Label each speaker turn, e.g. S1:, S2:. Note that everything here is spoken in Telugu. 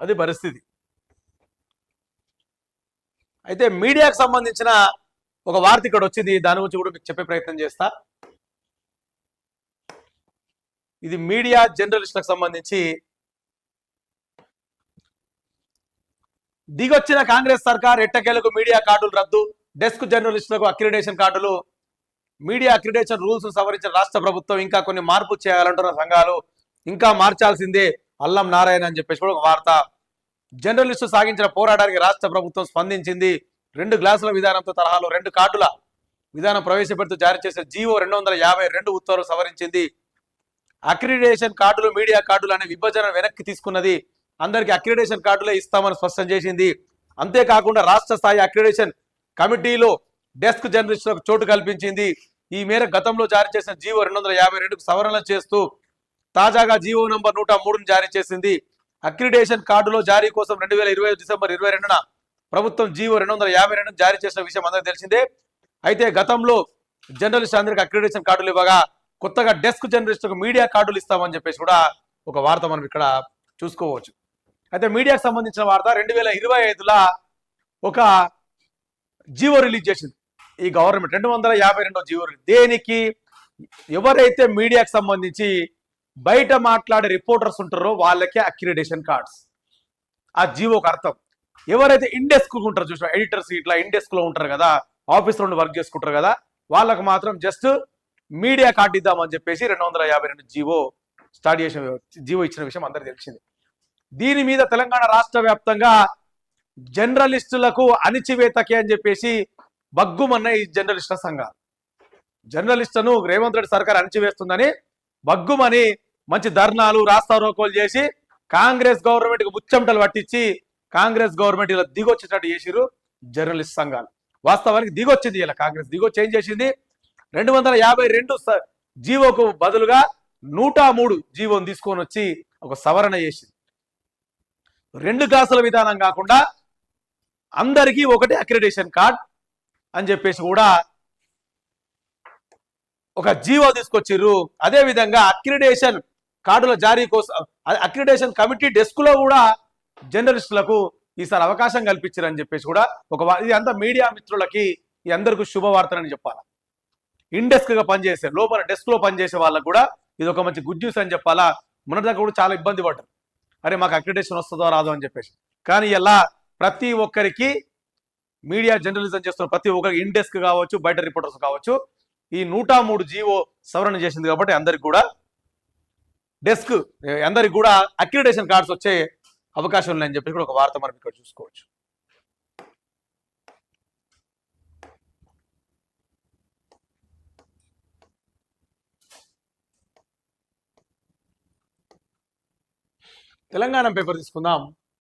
S1: అది పరిస్థితి. అయితే మీడియాకు సంబంధించిన ఒక వార్త ఇక్కడ వచ్చింది, దాని గురించి కూడా మీకు చెప్పే ప్రయత్నం చేస్తా. ఇది మీడియా జర్నలిస్టులకు సంబంధించి. దిగొచ్చిన కాంగ్రెస్ సర్కార్ ఎట్టకేలకు మీడియా కార్డులు రద్దు, డెస్క్ జర్నలిస్టులకు అక్రిడేషన్ కార్డులు. మీడియా అక్రిడేషన్ రూల్స్ సవరించిన రాష్ట్ర ప్రభుత్వం ఇంకా కొన్ని మార్పు చేయాలంటున్న సంఘాలు. ఇంకా మార్చాల్సిందే అల్లం నారాయణ అని చెప్పేసి కూడా ఒక వార్త. జర్నలిస్టు సాగించిన పోరాటానికి రాష్ట్ర ప్రభుత్వం స్పందించింది. 2 గ్లాసుల విధానంతో తరహాలో 2 కార్డుల విధానం ప్రవేశపెడుతూ జారీ చేసిన జీవో 252 ఉత్తర్వులు సవరించింది. అక్రిడేషన్ కార్డులు మీడియా కార్డులు అనే విభజన వెనక్కి తీసుకున్నది. అందరికీ అక్రిడేషన్ కార్డులే ఇస్తామని స్పష్టం చేసింది. అంతేకాకుండా రాష్ట్ర స్థాయి అక్రిడేషన్ కమిటీలో డెస్క్ జర్నలిస్టులకు చోటు కల్పించింది. ఈ మేర గతంలో జారీ చేసిన జీవో 252కు సవరణలు చేస్తూ తాజాగా జీవో నంబర్ 103ను జారీ చేసింది. అక్రిడేషన్ కార్డులో జారీ కోసం 2020 డిసెంబర్ 22న ప్రభుత్వం జీవో 252ను జారీ చేసిన విషయం అందరికీ తెలిసిందే. అయితే గతంలో జర్నలిస్ట్ అందరికీ అక్రిడేషన్ కార్డులు ఇవ్వగా కొత్తగా డెస్క్ జర్నలిస్టులకు మీడియా కార్డులు ఇస్తామని చెప్పేసి కూడా ఒక వార్త మనం ఇక్కడ చూసుకోవచ్చు. అయితే మీడియాకు సంబంధించిన వార్త 2025లో ఒక జీవో రిలీజ్ చేసింది ఈ గవర్నమెంట్, 252వ జీవో. దేనికి? ఎవరైతే మీడియాకు సంబంధించి బయట మాట్లాడే రిపోర్టర్స్ ఉంటారో వాళ్ళకే అక్రిడేషన్ కార్డ్స్. ఆ జీవోకి అర్థం ఎవరైతే ఇండెస్క్ ఉంటారో చూసిన ఎడిటర్స్ ఇట్లా ఇండెస్క్ లో ఉంటారు కదా, ఆఫీస్ లో వర్క్ చేసుకుంటారు కదా, వాళ్ళకు మాత్రం జస్ట్ మీడియా కార్డు ఇద్దామని చెప్పేసి 252 జీవో స్టార్ట్ చేసిన జీవో ఇచ్చిన విషయం అందరికీ తెలిసింది. దీని మీద తెలంగాణ రాష్ట్ర వ్యాప్తంగా జర్నలిస్టులకు అణిచివేతకే అని చెప్పేసి బగ్గుమన్న ఈ జర్నలిస్టుల సంఘాలు. జర్నలిస్టులను రేవంత్ రెడ్డి సర్కార్ అణిచివేస్తుందని బగ్గుమని మంచి ధర్నాలు రాస్తారోకోలు చేసి కాంగ్రెస్ గవర్నమెంట్ కి ముచ్చమటలు పట్టించి కాంగ్రెస్ గవర్నమెంట్ ఇలా దిగొచ్చేటట్టు చేసిరు జర్నలిస్ట్ సంఘాలు. వాస్తవానికి దిగొచ్చింది ఇలా కాంగ్రెస్. దిగొచ్చి ఏం చేసింది? 252 జీవోకు బదులుగా 103 జీవోని తీసుకొని వచ్చి ఒక సవరణ చేసింది. 2 గ్లాసుల విధానం కాకుండా అందరికీ ఒకటే అక్రిడేషన్ కార్డ్ అని చెప్పేసి కూడా ఒక జీవో తీసుకొచ్చిర్రు. అదే విధంగా అక్రిడేషన్ కార్డుల జారీ కోసం అక్రిడేషన్ కమిటీ డెస్క్ లో కూడా జర్నలిస్టులకు ఈసారి అవకాశం కల్పించారని చెప్పేసి కూడా ఒక ఇది అంతా మీడియా మిత్రులకి ఈ అందరికీ శుభవార్తలని చెప్పాలా. ఇండెస్క్ గా పనిచేసే లోపల డెస్క్ లో పనిచేసే వాళ్ళకు కూడా ఇది ఒక మంచి గుడ్ న్యూస్ అని చెప్పాలా. మొన్నటిదాకా కూడా చాలా ఇబ్బంది పడ్డారు, అరే మాకు అక్రిడేషన్ వస్తుందో రాదో అని చెప్పేసి. కానీ ఇలా ప్రతి ఒక్కరికి మీడియా జర్నలిజం చేస్తున్న ప్రతి ఒక్కరికి ఇండెస్క్ కావచ్చు, బయట రిపోర్టర్స్ కావచ్చు, ఈ 103 జీవో సవరణ చేసింది కాబట్టి అందరికి కూడా డెస్క్ అందరికి కూడా అక్రిడేషన్ కార్డ్స్ వచ్చే అవకాశం ఉన్నాయని చెప్పి కూడా ఒక వార్త మనం ఇక్కడ చూసుకోవచ్చు. తెలంగాణ పేపర్ తీసుకుందాం.